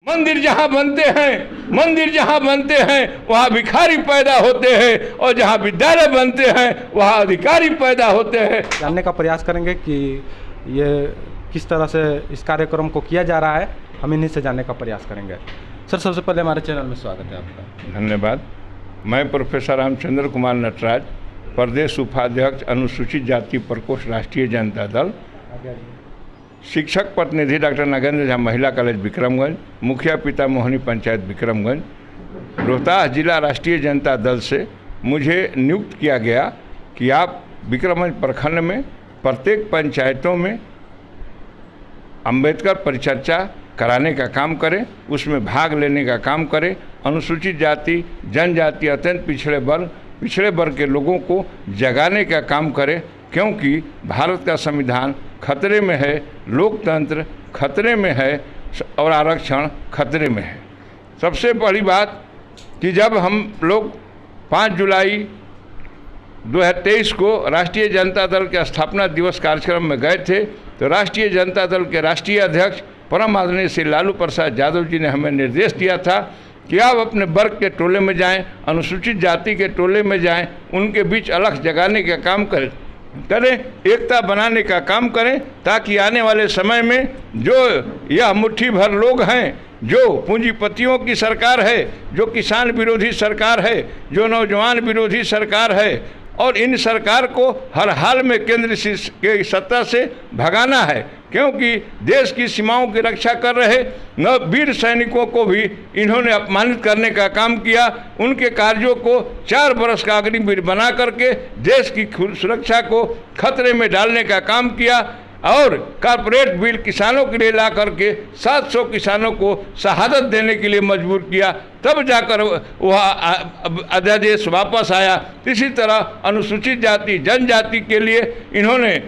मंदिर जहाँ बनते हैं वहाँ भिखारी पैदा होते हैं और जहाँ विद्यालय बनते हैं वहाँ अधिकारी पैदा होते हैं। जानने का प्रयास करेंगे कि ये किस तरह से इस कार्यक्रम को किया जा रहा है, हम इन्हीं से जानने का प्रयास करेंगे। सर, सबसे पहले हमारे चैनल में स्वागत है आपका। धन्यवाद। मैं प्रोफेसर रामचंद्र कुमार नटराज, प्रदेश उपाध्यक्ष अनुसूचित जाति प्रकोष्ठ राष्ट्रीय जनता दल, शिक्षक प्रतिनिधि डॉक्टर नागेंद्र झा महिला कॉलेज विक्रमगंज, मुखिया पिता मोहनी पंचायत विक्रमगंज, रोहतास जिला राष्ट्रीय जनता दल से मुझे नियुक्त किया गया कि आप विक्रमगंज प्रखंड में प्रत्येक पंचायतों में अंबेडकर परिचर्चा कराने का काम करें, उसमें भाग लेने का काम करें। अनुसूचित जाति, जनजाति, अत्यंत पिछड़े वर्ग के लोगों को जगाने का काम करें, क्योंकि भारत का संविधान खतरे में है, लोकतंत्र खतरे में है और आरक्षण खतरे में है। सबसे बड़ी बात कि जब हम लोग 5 जुलाई 2023 को राष्ट्रीय जनता दल के स्थापना दिवस कार्यक्रम में गए थे, तो राष्ट्रीय जनता दल के राष्ट्रीय अध्यक्ष परम आदरणीय श्री लालू प्रसाद यादव जी ने हमें निर्देश दिया था कि आप अपने वर्ग के टोले में जाएं, अनुसूचित जाति के टोले में जाएं, उनके बीच अलख जगाने का काम करें, एकता बनाने का काम करें, ताकि आने वाले समय में जो यह मुट्ठी भर लोग हैं, जो पूंजीपतियों की सरकार है, जो किसान विरोधी सरकार है, जो नौजवान विरोधी सरकार है, और इन सरकार को हर हाल में केंद्र के सत्ता से भगाना है, क्योंकि देश की सीमाओं की रक्षा कर रहे वीर सैनिकों को भी इन्होंने अपमानित करने का काम किया। उनके कार्यों को 4 बरस का अग्निवीर बना करके देश की सुरक्षा को खतरे में डालने का काम किया और कॉर्पोरेट बिल किसानों के लिए ला करके 700 किसानों को शहादत देने के लिए मजबूर किया, तब जाकर वह अध्यादेश वापस आया। इसी तरह अनुसूचित जाति, जनजाति के लिए इन्होंने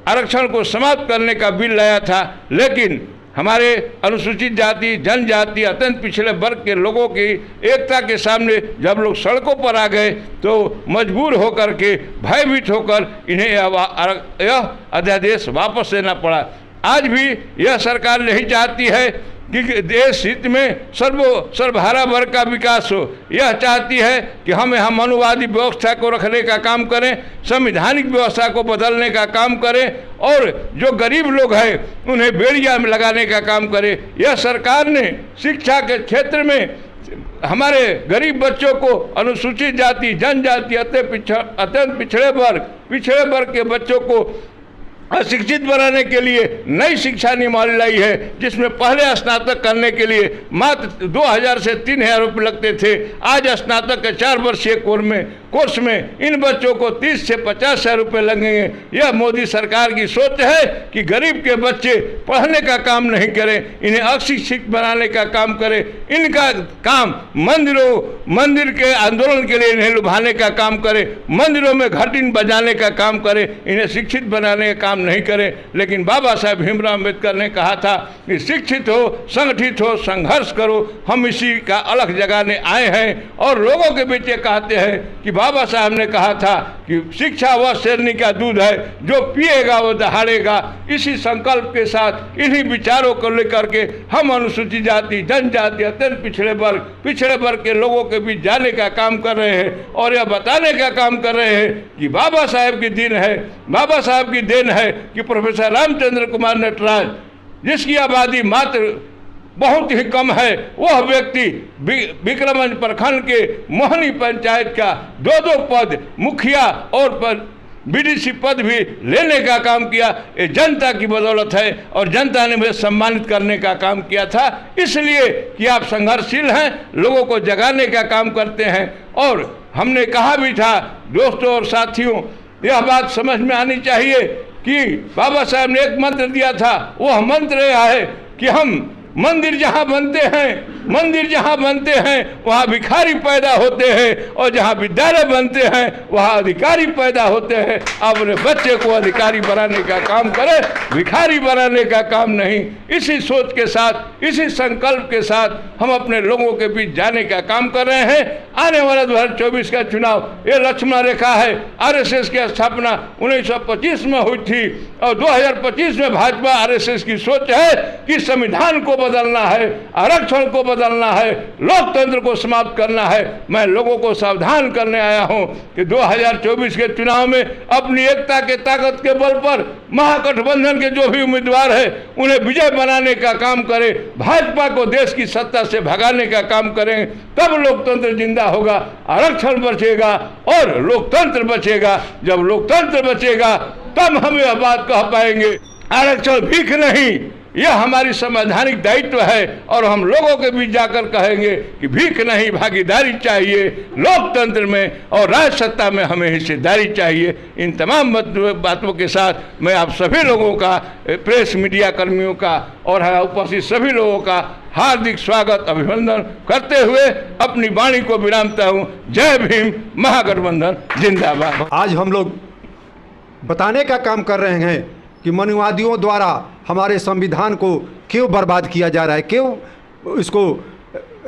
आरक्षण को समाप्त करने का बिल लाया था, लेकिन हमारे अनुसूचित जाति, जनजाति, अत्यंत पिछड़े वर्ग के लोगों की एकता के सामने जब लोग सड़कों पर आ गए तो मजबूर होकर के, भयभीत होकर इन्हें यह अध्यादेश वापस लेना पड़ा। आज भी यह सरकार नहीं चाहती है कि देश हित में सर्वहारा वर्ग का विकास हो। यह चाहती है कि हम यहाँ मनुवादी व्यवस्था को रखने का काम करें, संवैधानिक व्यवस्था को बदलने का काम करें और जो गरीब लोग हैं उन्हें बेड़िया में लगाने का काम करें। यह सरकार ने शिक्षा के क्षेत्र में हमारे गरीब बच्चों को, अनुसूचित जाति, जनजाति, अत्यंत पिछड़े वर्ग के बच्चों को अशिक्षित बनाने के लिए नई शिक्षा नियमावली लाई है, जिसमें पहले स्नातक करने के लिए मात्र 2000 से 3000 रुपये लगते थे। आज स्नातक के 4 वर्षीय कोर्स में इन बच्चों को 30 से 50 हजार रुपये लगेंगे। यह मोदी सरकार की सोच है कि गरीब के बच्चे पढ़ने का काम नहीं करें, इन्हें अशिक्षित बनाने का काम करें। इनका काम मंदिर के आंदोलन के लिए इन्हें लुभाने का काम करें, मंदिरों में घंटी बजाने का काम करें, इन्हें शिक्षित बनाने का काम नहीं करें। लेकिन बाबा साहब भीमराव अम्बेडकर ने कहा था कि शिक्षित हो, संगठित हो, संघर्ष करो। हम इसी का अलख जगाने आए हैं और लोगों के बीच कहते हैं कि बाबा साहब ने कहा था कि शिक्षा वह शेरनी का दूध है, जो पिएगा वो दहाड़ेगा। इसी संकल्प के साथ, इन्हीं विचारों को लेकर के हम अनुसूचित जाति, जनजाति, अत्यंत पिछड़े वर्ग के लोगों के बीच जाने का काम कर रहे हैं और यह बताने का काम कर रहे हैं कि बाबा साहब की देन है कि प्रोफेसर रामचंद्र कुमार नटराज, जिसकी आबादी मात्र बहुत ही कम है, वह व्यक्ति विक्रमगंज प्रखंड के मोहनी पंचायत का 2 पद, मुखिया और बीडीसी पद भी लेने का काम किया। ये जनता की बदौलत है और जनता ने मुझे सम्मानित करने का काम किया था, इसलिए कि आप संघर्षशील हैं, लोगों को जगाने का काम करते हैं। और हमने कहा भी था, दोस्तों और साथियों, यह बात समझ में आनी चाहिए कि बाबा साहब ने एक मंत्र दिया था। वह मंत्र यह है कि हम मंदिर जहाँ बनते हैं मंदिर जहाँ बनते हैं वहाँ भिखारी पैदा होते हैं और जहाँ विद्यालय बनते हैं वहाँ अधिकारी पैदा होते हैं। अपने बच्चे को अधिकारी बनाने का काम करें, भिखारी बनाने का काम नहीं। इसी सोच के साथ, इसी संकल्प के साथ हम अपने लोगों के बीच जाने का काम कर रहे हैं। आने वाला 2024 का चुनाव ये लक्ष्मण रेखा है। आरएसएस की स्थापना 1925 में हुई थी और 2025 में भाजपा आरएसएस की सोच है कि संविधान को बदलना है, आरक्षण को बदलना है, लोकतंत्र को समाप्त करना है। मैं लोगों को सावधान करने आया हूं कि 2024 के चुनाव में अपनी एकता के ताकत के बल पर महागठबंधन के जो भी उम्मीदवार है उन्हें विजय बनाने का काम करें, भाजपा को देश की सत्ता से भगाने का काम करें। तब लोकतंत्र जिंदा होगा, आरक्षण बचेगा और लोकतंत्र बचेगा। जब लोकतंत्र बचेगा तब हम यह बात कह पाएंगे आरक्षण भीख नहीं, यह हमारी संवैधानिक दायित्व है। और हम लोगों के बीच जाकर कहेंगे कि भीख नहीं, भागीदारी चाहिए लोकतंत्र में और राज सत्ता में हमें हिस्सेदारी चाहिए। इन तमाम बातों के साथ मैं आप सभी लोगों का, प्रेस मीडिया कर्मियों का और उपस्थित सभी लोगों का हार्दिक स्वागत, अभिनंदन करते हुए अपनी वाणी को विरामता हूँ। जय भीम, महागठबंधन जिंदाबाद। आज हम लोग बताने का काम कर रहे हैं कि मनुवादियों द्वारा हमारे संविधान को क्यों बर्बाद किया जा रहा है, क्यों इसको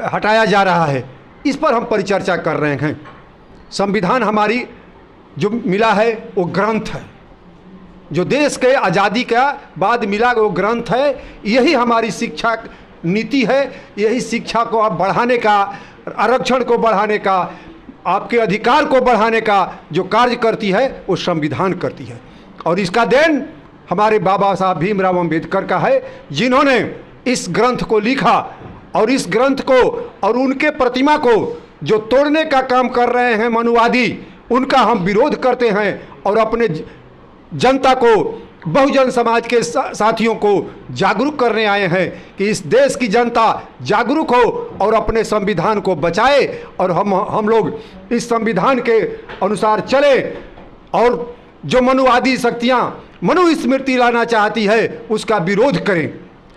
हटाया जा रहा है, इस पर हम परिचर्चा कर रहे हैं। संविधान हमारी जो मिला है वो ग्रंथ है, जो देश के आज़ादी का बाद मिला वो ग्रंथ है। यही हमारी शिक्षा नीति है, यही शिक्षा को आप बढ़ाने का, आरक्षण को बढ़ाने का, आपके अधिकार को बढ़ाने का जो कार्य करती है वो संविधान करती है। और इसका देन हमारे बाबा साहब भीमराव अंबेडकर का है, जिन्होंने इस ग्रंथ को लिखा और इस ग्रंथ को और उनके प्रतिमा को जो तोड़ने का काम कर रहे हैं मनुवादी, उनका हम विरोध करते हैं और अपने जनता को, बहुजन समाज के साथियों को जागरूक करने आए हैं कि इस देश की जनता जागरूक हो और अपने संविधान को बचाए और हम लोग इस संविधान के अनुसार चले। और जो मनुवादी शक्तियाँ मनु स्मृति लाना चाहती है उसका विरोध करें,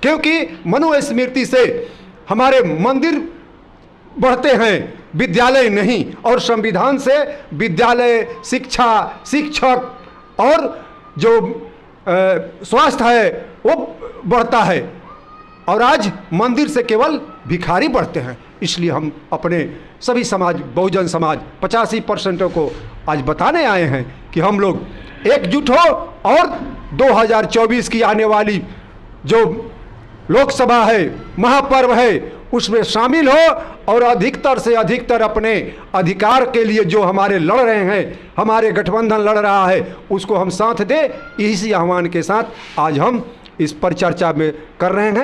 क्योंकि मनु स्मृति से हमारे मंदिर बढ़ते हैं, विद्यालय नहीं। और संविधान से विद्यालय, शिक्षा, शिक्षक और जो स्वास्थ्य है वो बढ़ता है। और आज मंदिर से केवल भिखारी बढ़ते हैं। इसलिए हम अपने सभी समाज, बहुजन समाज 85% को आज बताने आए हैं कि हम लोग एकजुट हो और 2024 की आने वाली जो लोकसभा है, महापर्व है, उसमें शामिल हो और अधिकतर से अधिकतर अपने अधिकार के लिए जो हमारे लड़ रहे हैं, हमारे गठबंधन लड़ रहा है, उसको हम साथ दें। इसी आह्वान के साथ आज हम इस पर चर्चा में कर रहे हैं।